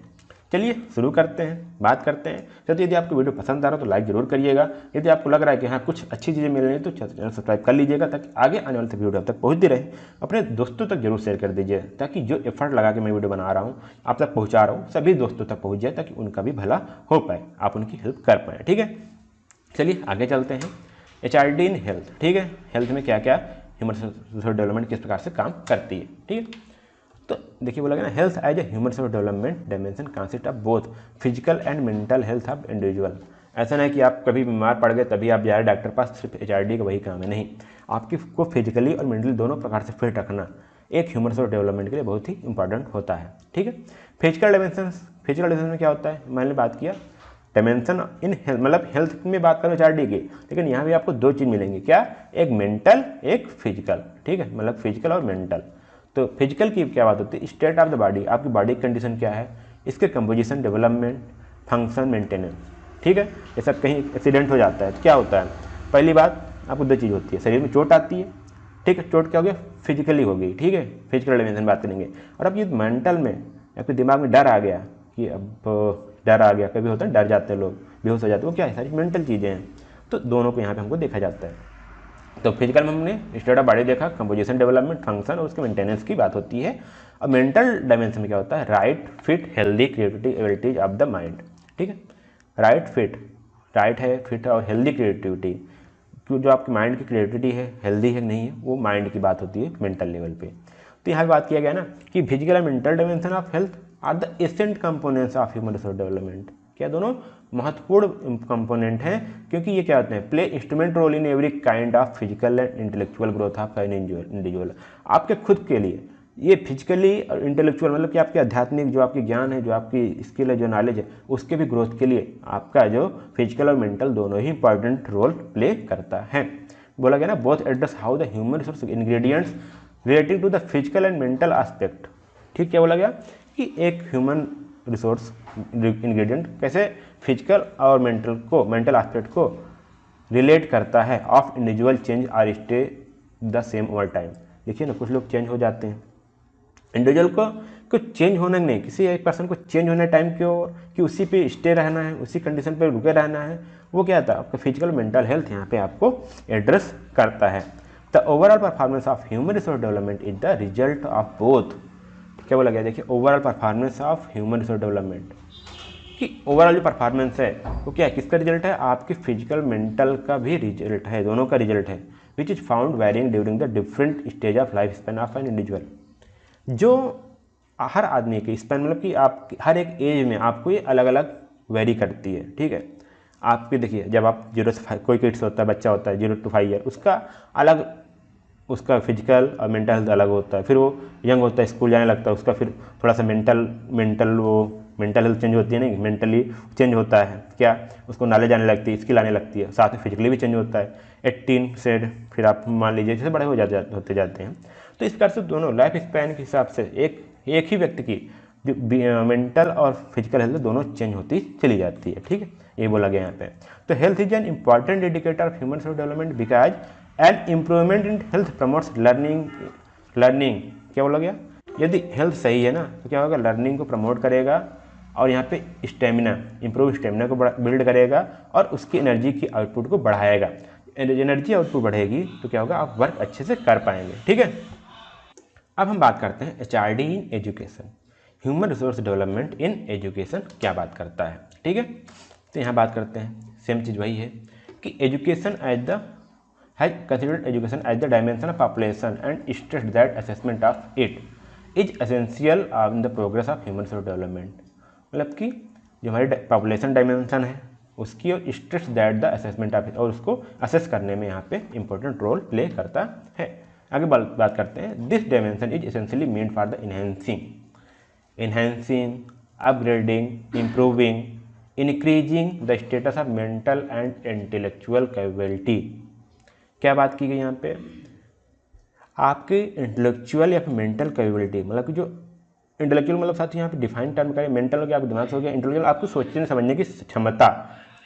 चलिए शुरू करते हैं, बात करते हैं। तो यदि आपको वीडियो पसंद आ रहा हो तो लाइक जरूर करिएगा। यदि आपको लग रहा है कि हाँ कुछ अच्छी चीज़ें मिल रही हैं तो चैनल सब्सक्राइब कर लीजिएगा, ताकि आगे आने वाले वीडियो आप तक पहुँचती रहे। अपने दोस्तों तक जरूर शेयर कर दीजिए, ताकि जो एफर्ट लगा के मैं वीडियो बना रहा हूँ, आप तक पहुँचा रहा हूँ, सभी दोस्तों तक पहुँच जाए, ताकि उनका भी भला हो पाए, आप उनकी हेल्प कर पाएँ, ठीक है। चलिए आगे चलते हैं। HRD इन हेल्थ, ठीक है, हेल्थ में क्या क्या ह्यूमन रिसोर्स डेवलपमेंट किस प्रकार से काम करती है, ठीक है। तो देखिए बोला गया ना, health as a human resource development dimension consist of both physical and mental health of individual. ऐसा नहीं कि आप कभी बीमार पड़ गए तभी आप जाए डॉक्टर पास, सिर्फ HRD का वही काम है, नहीं। आपकी को फिजिकली और मेंटली दोनों प्रकार से फिट रखना एक ह्यूमन रिसोर्स डेवलपमेंट के लिए बहुत ही इंपॉर्टेंट होता है, ठीक है। फिजिकल डायमेंशन में क्या होता है, मैंने बात किया डायमेंशन इन हेल्थ, मतलब हेल्थ में बात करो HRD की, लेकिन यहाँ भी आपको 2 चीज़ मिलेंगी, क्या, एक मेंटल एक फिजिकल, ठीक है, मतलब फिजिकल और मेंटल। तो फिजिकल की क्या बात होती है, स्टेट ऑफ द बॉडी, आपकी बॉडी की कंडीशन क्या है, इसके कंपोजिशन, डेवलपमेंट, फंक्शन, मेंटेनेंस, ठीक है। ये सब कहीं एक्सीडेंट हो जाता है तो क्या होता है, पहली बात आपको 2 चीज़ होती है, शरीर में चोट आती है, ठीक है, चोट क्या हो गया, फिजिकली हो गई, ठीक है, फिजिकल डायमेंशन बात करेंगे। और अब ये मेंटल में आपके दिमाग में डर आ गया कि अब डर आ गया, कभी होता है डर जाते हैं लोग, बेहोश हो जाते हैं, वो क्या है, सारी मेंटल चीज़ें हैं। तो दोनों को यहाँ पे हमको देखा जाता है। तो फिजिकल में हमने स्टेट ऑफ बॉडी देखा, कंपोजिशन, डेवलपमेंट, फंक्शन और उसके मेंटेनेंस की बात होती है। और मेंटल डायमेंशन में क्या होता है, right, fit, healthy, creativity, abilities of the mind, ठीक है। राइट फिट, राइट है, फिट और हेल्दी क्रिएटिविटी, जो आपकी माइंड की क्रिएटिविटी है, हेल्दी है नहीं है, वो माइंड की बात होती है मेंटल लेवल पे। तो यहाँ बात किया गया ना कि physical and mental dimension of health are the essential components of human resource development. क्या दोनों महत्वपूर्ण कंपोनेंट हैं, क्योंकि ये क्या होते हैं, play instrument role in every kind of physical and intellectual growth of an individual. आपके खुद के लिए ये फिजिकली और इंटेलेक्चुअल, मतलब कि आपके आध्यात्मिक जो आपकी ज्ञान है, जो आपकी स्किल है, जो नॉलेज है, उसके भी ग्रोथ के लिए आपका जो फिजिकल और मेंटल दोनों ही इंपॉर्टेंट रोल प्ले करता है। बोला गया ना, both address how the human resource ingredients relating to the physical and mental aspect, ठीक, क्या बोला गया कि एक ह्यूमन रिसोर्स इंग्रेडिएंट कैसे फिजिकल और मेंटल एस्पेक्ट को रिलेट करता है of individual change are stay the same over time. देखिए ना, कुछ लोग चेंज हो जाते हैं, इंडिविजुअल को कुछ चेंज होना नहीं, किसी एक पर्सन को चेंज होने टाइम क्यों कि उसी पे स्टे रहना है, उसी कंडीशन पे रुके रहना है, वो क्या था आपका फिजिकल मेंटल हेल्थ यहाँ पे आपको एड्रेस करता है। The overall performance of human resource development is the result of both. क्या बोला गया, देखिए overall performance of human resource development कि ओवरऑल जो परफॉर्मेंस है वो क्या है, किसका रिजल्ट है, आपकी फिजिकल मेंटल का भी रिजल्ट है, दोनों का रिजल्ट है, which is found varying during the different stage of life span of an individual. जो हर आदमी के स्पेन मतलब कि आप हर एक एज में आपको ये अलग अलग वेरी करती है, ठीक है। आपके देखिए जब आप 0 से 5 कोई किड्स होता है, बच्चा होता है 0 to 5 ईयर, उसका अलग उसका फिजिकल और मेंटल हेल्थ अलग होता है। फिर वो यंग होता है, स्कूल जाने लगता है, उसका फिर थोड़ा सा मेंटल हेल्थ चेंज होती है, नहीं मेंटली चेंज होता है, क्या उसको नॉलेज आने लगती है, स्किल आने लगती है, साथ में फिजिकली भी चेंज होता है। 18 से फिर आप मान लीजिए जैसे बड़े होते जाते हैं। तो इस प्रकार से दोनों लाइफ स्पैन के हिसाब से एक ही व्यक्ति की जो मेंटल और फिजिकल हेल्थ दोनों चेंज होती चली जाती है, ठीक है, ये बोला गया यहाँ पे। तो health is an important indicator of human resource development because an improvement in health promotes learning क्या बोला गया, यदि हेल्थ सही है ना तो क्या होगा, लर्निंग को प्रमोट करेगा और यहाँ पे इंप्रूव स्टेमिना को बिल्ड करेगा और उसकी एनर्जी की आउटपुट को बढ़ाएगा। एनर्जी आउटपुट बढ़ेगी तो क्या होगा, आप वर्क अच्छे से कर पाएंगे, ठीक है। अब हम बात करते हैं HRD in education, human resource development in education क्या बात करता है, ठीक है। तो यहाँ बात करते हैं सेम चीज़ वही है कि education as the has considered education as the dimension of population and stress that assessment of it is essential in the progress of human resource development. मतलब कि जो हमारी पॉपुलेशन डायमेंशन है उसकी और stress that the assessment of it, और उसको assess करने में यहाँ पे इंपॉर्टेंट रोल प्ले करता है। आगे बात करते हैं, this dimension is essentially meant for the enhancing, upgrading, improving, increasing the status of mental and intellectual capability। क्या बात की गई यहाँ पे, आपके इंटेलेक्चुअल या फिर मेंटल कैपेबिलिटी, मतलब कि जो इंटेलेक्चुअल मतलब साथ ही यहाँ पे डिफाइन टर्म का मेंटल हो गया, आपके दिमाग से हो गया, इंटेलेक्चुअल आपको सोचने समझने की क्षमता,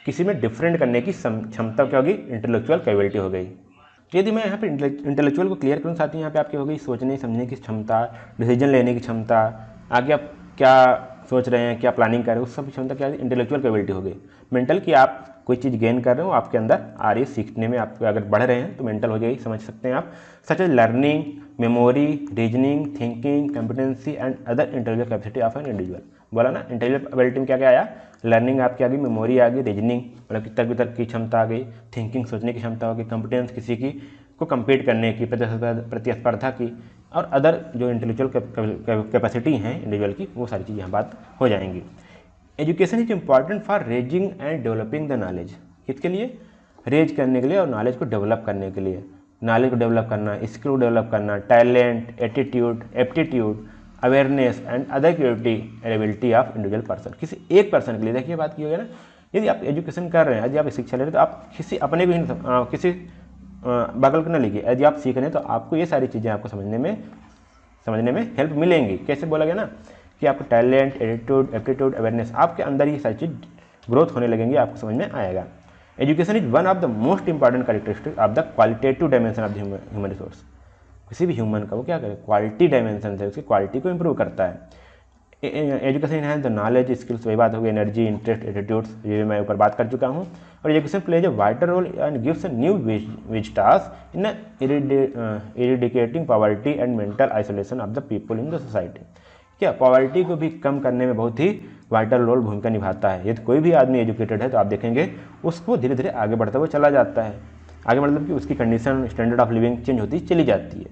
किसी में डिफरेंट करने की क्षमता क्या होगी, इंटेलेक्चुअल कैपेबिलिटी हो गई। यदि मैं यहाँ पे इंटेलेक्चुअल को क्लियर करूँ, साथ ही यहाँ पे आपकी हो गई सोचने समझने की क्षमता, डिसीजन लेने की क्षमता, आगे आप क्या सोच रहे हैं, क्या प्लानिंग कर रहे हो, उस सब क्षमता क्या है, इंटेलेक्चुअल कैपेबिलिटी हो गई। मेंटल की आप कोई चीज़ गेन कर रहे हो, आपके अंदर आ रही है, सीखने में आप अगर बढ़ रहे हैं तो मेंटल हो जाएगी, समझ सकते हैं आप। Such as learning, memory, reasoning, thinking, competency and other intellectual capacity of an individual. बोला ना इंटेलेक्चुअल एबिलिटी में क्या क्या आया, लर्निंग आपकी आ गई, मेमोरी आ गई, रीजनिंग मतलब कि तर्क वितर्क की क्षमता आ गई, थिंकिंग सोचने की क्षमता हो गई, कॉम्पिटेंस किसी की को कम्पीट करने की, प्रतिस्पर्धा की, और अदर जो इंटेलेक्चुअल कैपेसिटी हैं इंडिविजुअल की, वो सारी चीज़ यहाँ बात हो जाएंगी। Education is important for raising and developing the knowledge, किसके लिए, रेज करने के लिए और नॉलेज को डेवलप करने के लिए, नॉलेज को डेवलप करना, स्किल को डेवलप करना, talent, attitude, aptitude, awareness and other creativity ability of individual person. किसी एक पर्सन के लिए, देखिए बात की होगी ना, यदि आप एजुकेशन कर रहे हैं, यदि आप शिक्षा ले रहे हैं तो आप किसी अपने को ही किसी बगल को न लीजिए, यदि आप सीख रहे हैं तो आपको ये सारी चीज़ें आपको समझने में हेल्प मिलेंगी। कैसे बोला गया ना कि आपको टैलेंट, एटीट्यूड, एप्टीट्यूड, अवेयरनेस, आपके अंदर ये सारी चीज़ ग्रोथ होने लगेंगी, आपको समझ में आएगा। Education is one of the most important characteristic of the qualitative dimension of the human resource. किसी भी ह्यूमन का वो क्या करे, क्वालिटी डायमेंशन से उसकी क्वालिटी को इंप्रूव करता है। Education enhance the knowledge, skills, वही बात हो गई, एनर्जी, इंटरेस्ट, एटीट्यूड्स, ये मैं ऊपर बात कर चुका हूँ। और education plays a wider role and gives a new vistas in eradicating poverty and mental isolation of the people in the society. क्या पॉवर्टी को भी कम करने में बहुत ही वाइटल रोल भूमिका निभाता है। यदि कोई भी आदमी एजुकेटेड है तो आप देखेंगे उसको धीरे धीरे आगे बढ़ता हुआ चला जाता है। आगे मतलब कि उसकी condition, standard of living change होती चली जाती है,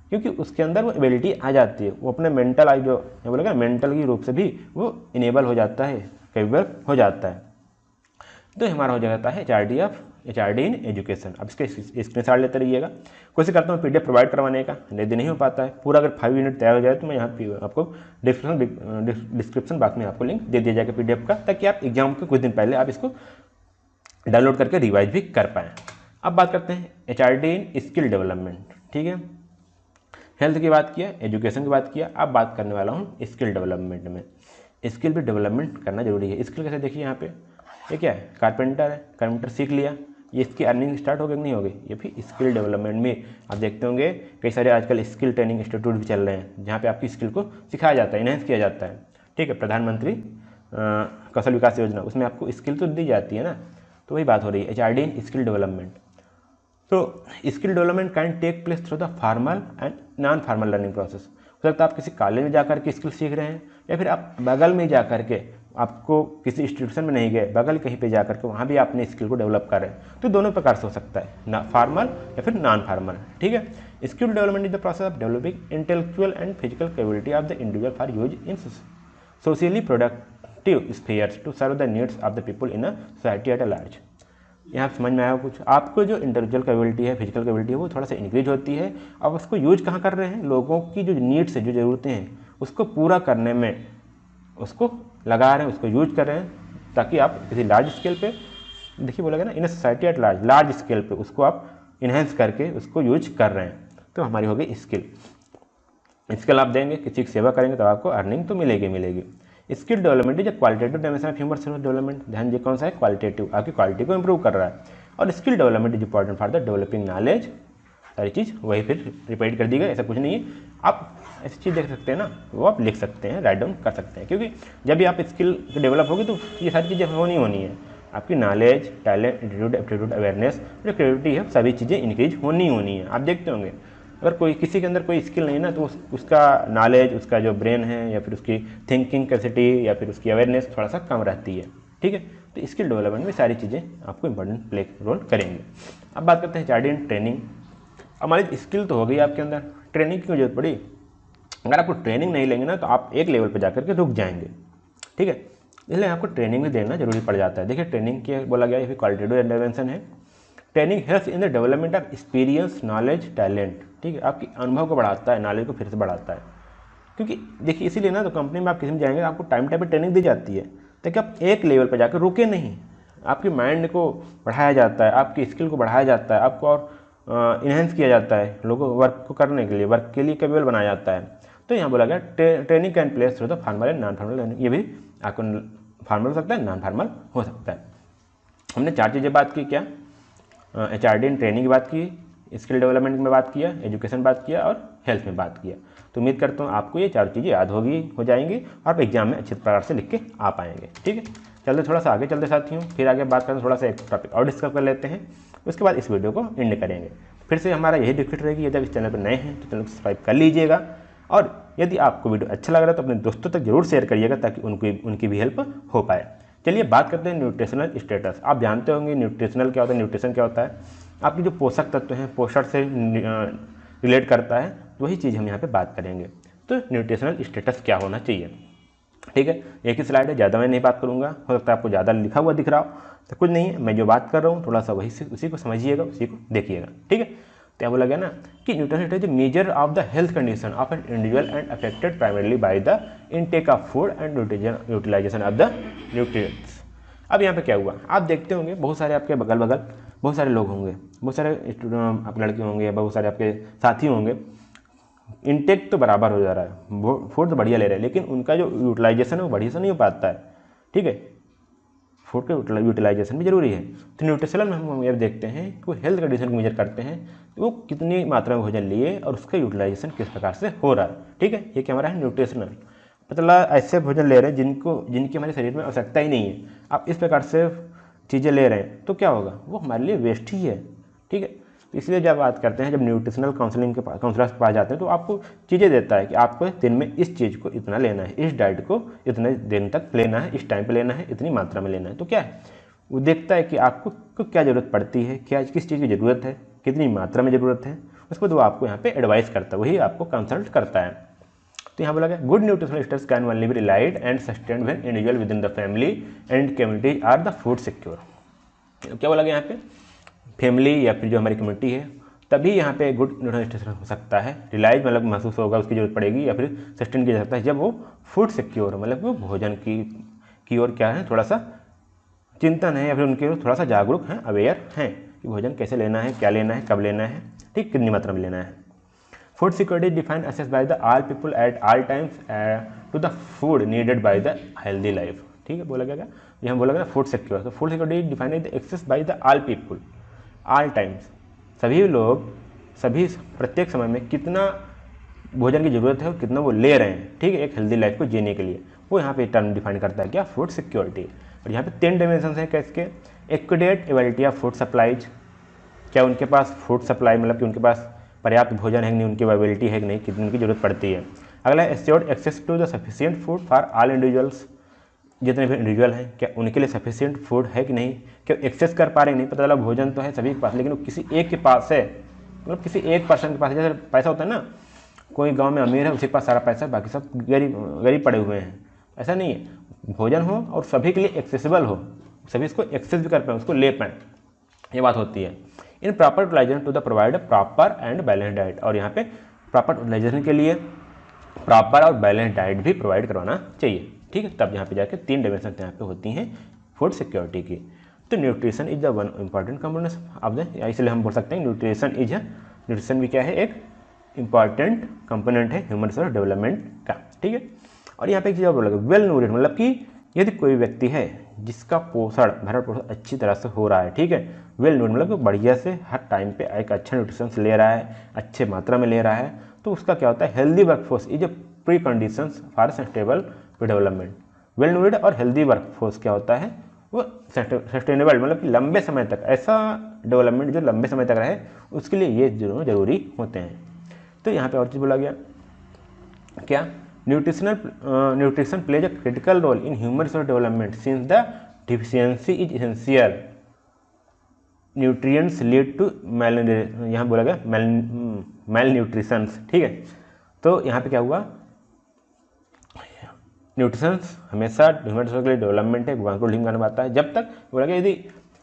क्योंकि उसके अंदर वो एबिलिटी आ जाती है, वो अपने मेंटल जो बोलेगा मेंटल की रूप से भी वो इनेबल हो जाता है, कैपेबल हो जाता है। तो हमारा हो जाता है HRD इन एजुकेशन। अब इसके स्क्रीनशॉट लेते रहिएगा। कोशिश करता हूँ PDF प्रोवाइड करवाने का, यदि नहीं हो पाता है पूरा, अगर 5 मिनट तैयार हो जाए तो मैं यहाँ पे आपको डिस्क्रिप्शन बॉक्स में आपको लिंक दे दिया जाएगा PDF का, ताकि आप एग्जाम के कुछ दिन पहले आप इसको डाउनलोड करके रिवाइज भी कर पाएँ। अब बात करते हैं HRD इन स्किल डेवलपमेंट। ठीक है, हेल्थ की बात किया, एजुकेशन की बात किया, अब बात करने वाला हूँ स्किल डेवलपमेंट में। स्किल भी डेवलपमेंट करना जरूरी है। स्किल कैसे, देखिए यहाँ पे ये क्या है, कारपेंटर है, कारपेंटर सीख लिया, ये इसकी अर्निंग स्टार्ट हो गई कि नहीं हो गई। ये भी स्किल डेवलपमेंट में आप देखते होंगे कई सारे आजकल स्किल ट्रेनिंग इंस्टीट्यूट भी चल रहे हैं जहाँ पे आपकी स्किल को सिखाया जाता है, इनहेंस किया जाता है। ठीक है, प्रधानमंत्री कौशल विकास योजना, उसमें आपको स्किल तो दी जाती है ना। तो वही बात हो रही है HRD इन स्किल डेवलपमेंट। तो skill development can take place through the formal and non formal learning process. हो सकता है आप किसी कॉलेज में जाकर के स्किल सीख रहे हैं, या फिर आप बगल में जा कर के, आपको किसी इंस्टीट्यूशन में नहीं गए, बगल कहीं पे जा कर के वहाँ भी आपने स्किल को डेवलप कर रहे हैं। तो दोनों प्रकार से हो सकता है, ना फॉर्मल या फिर नॉन फॉर्मल। ठीक है, skill development is the process of developing intellectual and physical capability of the individual for use in socially productive spheres to serve the needs of the people in a society at a large. यहाँ समझ में आया कुछ? आपको जो intellectual capability है, physical capability है, वो थोड़ा सा इंक्रीज होती है। अब उसको यूज कहाँ कर रहे हैं? लोगों की जो नीड्स है, जो ज़रूरतें हैं, उसको पूरा करने में उसको लगा रहे हैं, उसको यूज कर रहे हैं, ताकि आप किसी लार्ज स्केल पे, देखिए बोला गया ना, in society at large, large scale पे उसको आप इन्हेंस करके उसको यूज कर रहे हैं। तो हमारी हो गई स्किल। स्किल आप देंगे, किसी की सेवा करेंगे तो आपको अर्निंग तो मिलेगी। Skill development is qualitative dimension of human resource development. ध्यान दीजिए कौन सा है? क्वालिटेटिव, आपकी क्वालिटी को इंप्रूव कर रहा है। और skill development is important for the developing knowledge. सारी चीज़ वही फिर रिपीट कर दी गई, ऐसा कुछ नहीं है। आप ऐसी चीज़ देख सकते हैं ना, वो आप लिख सकते हैं, राइट डाउन कर सकते हैं, क्योंकि जब भी आप स्किल डेवलप होगी तो ये सारी चीज़ें होनी है। आपकी knowledge, talent, attitude, aptitude, awareness, जो क्रिएटिविटी है, सभी चीज़ें इंक्रीज होनी है। आप देखते होंगे अगर कोई किसी के अंदर कोई स्किल नहीं है ना, तो उसका नॉलेज, उसका जो ब्रेन है, या फिर उसकी थिंकिंग कैपेसिटी, या फिर उसकी अवेयरनेस थोड़ा सा कम रहती है। ठीक है, तो स्किल डेवलपमेंट में सारी चीज़ें आपको इंपॉर्टेंट प्ले रोल करेंगे। अब बात करते हैं HRD इन ट्रेनिंग। हमारी स्किल तो हो गई आपके अंदर, ट्रेनिंग की क्यों जरूरत पड़ी? अगर आपको ट्रेनिंग नहीं लेंगे ना, तो आप एक लेवल पर जाकर के रुक जाएंगे। ठीक है, इसलिए आपको ट्रेनिंग भी देना जरूरी पड़ जाता है। देखिए ट्रेनिंग क्या बोला गया, ये भी क्वालिटेटिव इंटरवेंशन है। Training helps in the development of experience, knowledge, talent. ठीक है, आपकी अनुभव को बढ़ाता है, नॉलेज को फिर से बढ़ाता है। क्योंकि देखिए इसीलिए ना, तो कंपनी में आप किसी में जाएंगे, आपको टाइम पे ट्रेनिंग दी जाती है, ताकि आप एक लेवल पर जाकर रुके नहीं। आपकी माइंड को बढ़ाया जाता है, आपकी स्किल को बढ़ाया जाता है, आपको और इन्हेंस किया जाता है, लोगों को वर्क को करने के लिए, वर्क के लिए कैपेबल बनाया जाता है। तो यहाँ बोला गया training can place through the formal and non formal learning. ये भी आपको फॉर्मल हो सकता है, नॉन फॉर्मल हो सकता है। हमने 4 चीज़ें बात की, क्या? HRD इन ट्रेनिंग की बात की, स्किल डेवलपमेंट में बात किया, एजुकेशन बात किया, और हेल्थ में बात किया। तो उम्मीद करता हूँ आपको ये 4 चीज़ें याद हो जाएंगी, और आप एग्जाम में अच्छे प्रकार से लिख के आ पाएंगे। ठीक है, चलते थोड़ा सा आगे चलते साथियों, फिर आगे बात करते थोड़ा सा एक टॉपिक और डिस्कस कर लेते हैं, उसके बाद इस वीडियो को एंड करेंगे। फिर से हमारा यही रिक्वेस्ट रहेगी, यदि आप इस चैनल पर नए हैं तो चैनल को सब्सक्राइब कर लीजिएगा, और यदि आपको वीडियो अच्छा लग रहा है तो अपने दोस्तों तक जरूर शेयर करिएगा, ताकि उनकी भी हेल्प हो पाए। चलिए बात करते हैं न्यूट्रिशनल स्टेटस। आप जानते होंगे न्यूट्रिशनल क्या होता है, न्यूट्रिशन क्या होता है? आपकी जो पोषक तत्व हैं, पोषण से रिलेट करता है, वही चीज़ हम यहाँ पे बात करेंगे। तो न्यूट्रिशनल स्टेटस क्या होना चाहिए? ठीक है, एक ही स्लाइड है, ज़्यादा मैं नहीं बात करूँगा, हो सकता है आपको ज़्यादा लिखा हुआ दिख रहा हो, तो कुछ नहीं है, मैं जो बात कर रहा हूँ थोड़ा सा उसी को समझिएगा, उसी को देखिएगा। ठीक है, तो बोला गया ना कि nutrition status measure of the health condition of an individual and affected primarily by the intake of food and utilization of the nutrients. अब यहाँ पे क्या हुआ, आप देखते होंगे बहुत सारे आपके बगल बहुत सारे लोग होंगे, बहुत सारे आप लड़के होंगे, बहुत सारे आपके साथी होंगे, इनटेक तो बराबर हो जा रहा है, फूड तो बढ़िया ले रहे हैं, लेकिन उनका जो यूटिलाइजेशन है वो बढ़िया से नहीं हो पाता है। ठीक है, फूड का यूटिलाइजेशन भी जरूरी है। तो न्यूट्रिशनल में हम ये देखते हैं कि वो हेल्थ कंडीशन को मेजर करते हैं, वो कितनी मात्रा में भोजन लिए और उसका यूटिलाइजेशन किस प्रकार से हो रहा है। ठीक है, ये क्या हमारा है न्यूट्रिशनल, मतलब ऐसे भोजन ले रहे हैं जिनकी हमारे शरीर में आवश्यकता ही नहीं है। आप इस प्रकार से चीज़ें ले रहे हैं तो क्या होगा, वो हमारे लिए वेस्ट ही है। ठीक है, तो इसलिए जब बात करते हैं, जब न्यूट्रिशनल काउंसलर्स के पास जाते हैं, तो आपको चीज़ें देता है कि आपको दिन में इस चीज़ को इतना लेना है, इस डाइट को इतने दिन तक लेना है, इस टाइम पे लेना है, इतनी मात्रा में लेना है। तो क्या है, वो देखता है कि आपको क्या ज़रूरत पड़ती है, क्या किस चीज़ की ज़रूरत है, कितनी मात्रा में ज़रूरत है, उसके बाद वो आपको यहाँ पे एडवाइस करता है, वही आपको कंसल्ट करता है। तो यहाँ बोला गया good nutritional status can only be relied and sustained when individual within the family and community are the food secure. क्या बोला गया यहाँ पे, फैमिली या फिर जो हमारी कम्युनिटी है, तभी यहाँ पे गुड न्यूट्रिशनल स्टेटस हो सकता है। रिलाइज मतलब महसूस होगा, उसकी जरूरत पड़ेगी, या फिर सस्टेन किया जा सकता है जब वो फूड सिक्योर, मतलब वो भोजन की ओर क्या है, थोड़ा सा चिंतन है, या फिर उनके थोड़ा सा जागरूक हैं, अवेयर हैं कि भोजन कैसे लेना है, क्या लेना है, कब लेना है, ठीक, कितनी मात्रा में लेना है। Food security defined access by the all people at all times to the food needed by the healthy life. ठीक है, बोला गया यहाँ बोला गया फूड सिक्योर, तो food security defined the access by the all people, all times, सभी लोग सभी प्रत्येक समय में कितना भोजन की ज़रूरत है और कितना वो ले रहे हैं, ठीक है, एक हेल्दी लाइफ को जीने के लिए, वो यहाँ पे टर्म डिफाइन करता है क्या, फूड सिक्योरिटी। और यहाँ पे 3 डायमेंशन हैं कैसे, accurate ability of food supplies, क्या उनके पास फूड सप्लाई मतलब कि उनके पास पर्याप्त भोजन है कि नहीं, उनकी अवेलेबिलिटी है कि नहीं, कितनी उनकी जरूरत पड़ती है। अगला है assured access to the sufficient food for all individuals, जितने भी इंडिविजुअल हैं क्या उनके लिए सफिशिएंट फूड है कि नहीं, क्या एक्सेस कर पा रहे हैं नहीं, पता चला भोजन तो है सभी के पास लेकिन वो किसी एक के पास है, मतलब किसी एक पर्सन के पास है। जैसे पैसा होता है ना, कोई गांव में अमीर है उसके पास सारा पैसा है, बाकी सब गरीब पड़े हुए हैं, ऐसा नहीं है। भोजन हो और सभी के लिए एक्सेसिबल हो, सभी इसको एक्सेस भी कर पाएँ, उसको ले पाएँ, ये बात होती है। In proper utilization to the provide proper and balance diet, और यहाँ पे प्रॉपर यूटिलाइजेशन के लिए प्रॉपर और बैलेंस डाइट भी प्रोवाइड करवाना चाहिए, ठीक है। तब यहाँ पे जाके 3 डायमेंशन यहाँ पे होती हैं फूड सिक्योरिटी की। तो nutrition is the one important component of the, इसलिए हम बोल सकते हैं न्यूट्रिशन भी क्या है, एक इंपॉर्टेंट कंपोनेंट है ह्यूमन रिसोर्स डेवलपमेंट का, ठीक है। और यहाँ पे एक चीज़ और बोला, वेल न्यूट्रिड मतलब कि यदि कोई व्यक्ति है जिसका भरण पोषण अच्छी तरह से हो रहा है, ठीक है, वेल न्यूट्रिड मतलब कि बढ़िया से हर टाइम पे एक अच्छा न्यूट्रिशन ले रहा है, अच्छे मात्रा में ले रहा है, तो उसका क्या होता है, healthy workforce is a pre conditions for sustainable development. Well nourished और हेल्दी वर्कफोर्स क्या होता है, वो सस्टेनेबल मतलब कि लंबे समय तक ऐसा डेवलपमेंट जो लंबे समय तक रहे, उसके लिए ये जरूरी होते हैं। तो यहाँ पे और चीज़ बोला गया क्या, nutrition plays a critical role in human resource development since the deficiency is essential, nutrients lead to यहाँ बोला गया मेल न्यूट्रिशन, ठीक है। तो यहाँ पे क्या हुआ, न्यूट्रिशंस हमेशा ह्यूमन रिसोर्स के लिए डेवलपमेंट है, कंट्रोल टीम करना आता है। जब तक बोला गया यदि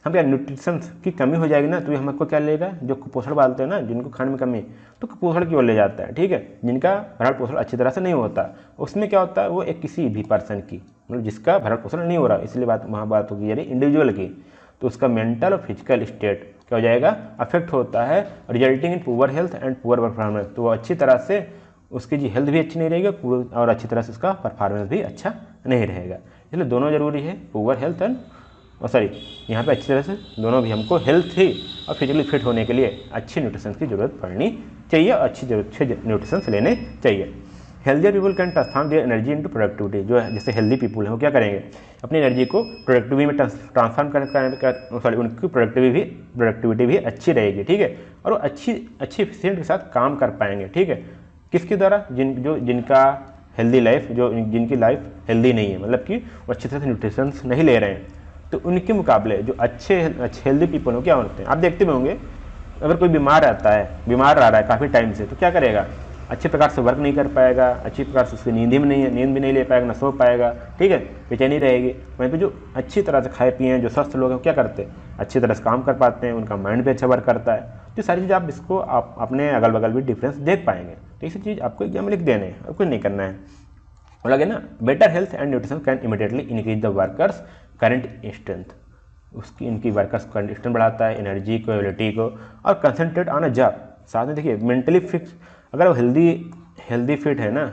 हम क्या न्यूट्रिशंस की कमी हो जाएगी ना, तो ये हमको क्या लेगा, जो कुपोषण बालते हैं ना, जिनको खाने में कमी, तो कुपोषण की ओर ले जाता है, ठीक है। जिनका भरण पोषण अच्छी तरह से नहीं होता, उसमें क्या होता है, वो एक किसी भी पर्सन की मतलब जिसका भरण पोषण नहीं हो रहा, इसलिए वहाँ बात होगी यानी इंडिविजुअल की, तो उसका मेंटल और फिजिकल स्टेट क्या हो जाएगा, अफेक्ट होता है, resulting in poor health and poor performance. तो वो अच्छी तरह से उसकी जी हेल्थ भी अच्छी नहीं रहेगी और अच्छी तरह से उसका परफॉर्मेंस भी अच्छा नहीं रहेगा। इसलिए दोनों जरूरी है, पुअर हेल्थ एंड यहाँ पे अच्छी तरह से दोनों भी, हमको हेल्थ ही और फिजिकली फिट होने के लिए अच्छी न्यूट्रिशन की जरूरत पड़नी चाहिए और अच्छे न्यूट्रिशन लेने चाहिए। Healthy people can transform their energy into productivity, जो जैसे हेल्दी पीपल है वो क्या करेंगे, अपनी एनर्जी को प्रोडक्टिविटी में ट्रांसफॉर्म कर उनकी प्रोडक्टिविटी भी अच्छी रहेगी, ठीक है, और वो अच्छी एफिशिएंट के साथ काम कर पाएंगे, ठीक है। किसके द्वारा, जिनका हेल्दी लाइफ, जिनकी लाइफ हेल्दी नहीं है, मतलब कि वो अच्छी तरह से न्यूट्रिशन नहीं ले रहे हैं, तो उनके मुकाबले जो अच्छे हेल्दी पीपल हो क्या होते हैं, आप देखते भी होंगे, अगर कोई बीमार रह रहा है काफ़ी टाइम से, तो क्या करेगा, अच्छे प्रकार से वर्क नहीं कर पाएगा, अच्छी प्रकार से उसकी नींद भी नहीं ले पाएगा, ना सो पाएगा, ठीक है, बेचैनी रहेगी। वहीं पे जो अच्छी तरह से खाए पिए हैं, जो स्वस्थ लोग हैं, क्या करते हैं, अच्छी तरह से काम कर पाते हैं, उनका माइंड भी अच्छा वर्क करता है। तो सारी चीज़ आप इसको आप अपने अगल बगल भी डिफरेंस देख पाएंगे। तो इसी चीज़ आपको एग्जाम में लिख देने हैं और कुछ नहीं करना है। और लगे ना, better health and nutrition can immediately increase the workers current strength, इनकी वर्कर्स करंट स्ट्रेंथ बढ़ाता है, एनर्जी को, एबिलिटी को, और कंसंट्रेट ऑन अ जॉब। साथ में देखिए मेंटली फिक्स, अगर वो हेल्दी फिट है ना,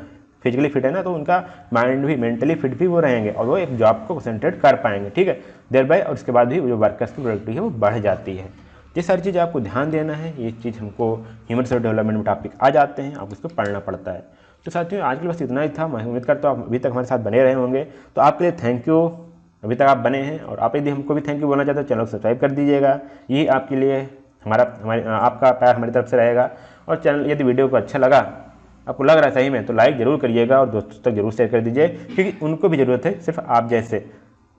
फिजिकली फिट है ना, तो उनका माइंड भी मेंटली फिट भी वो रहेंगे और वो एक जॉब को कंसंट्रेट कर पाएंगे, ठीक है, देर बाय, और उसके बाद भी जो वर्कर्स की प्रोडक्टिविटी है वो बढ़ जाती है। ये सारी चीज़ आपको ध्यान देना है, ये चीज़ हमको ह्यूमन रिसोर्स डेवलपमेंट में टॉपिक आ जाते हैं, आपको इसको पढ़ना पड़ता है। तो साथियों आज के लिए बस इतना ही था। मैं उम्मीद करता हूँ आप अभी तक हमारे साथ बने रहे होंगे, तो आपके लिए थैंक यू, अभी तक आप बने हैं। और आप यदि हमको भी थैंक यू बोलना चाहते हो, चैनल को सब्सक्राइब कर दीजिएगा, यही आपके लिए आपका प्यार हमारी तरफ से रहेगा। और चैनल यदि वीडियो को अच्छा लगा, आपको लग रहा है सही में, तो लाइक जरूर करिएगा और दोस्तों तक जरूर शेयर कर दीजिए, क्योंकि उनको भी ज़रूरत है सिर्फ आप जैसे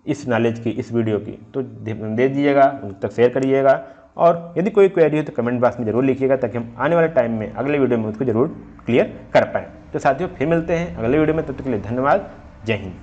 इस नॉलेज की, इस वीडियो की, तो दे दीजिएगा, उन तक शेयर करिएगा। और यदि कोई क्वेरी हो तो कमेंट बॉक्स में जरूर लिखिएगा, ताकि हम आने वाले टाइम में अगले वीडियो में उसको जरूर क्लियर कर पाएँ। तो साथियों फिर मिलते हैं अगले वीडियो में, तब तक के लिए धन्यवाद, जय हिंद।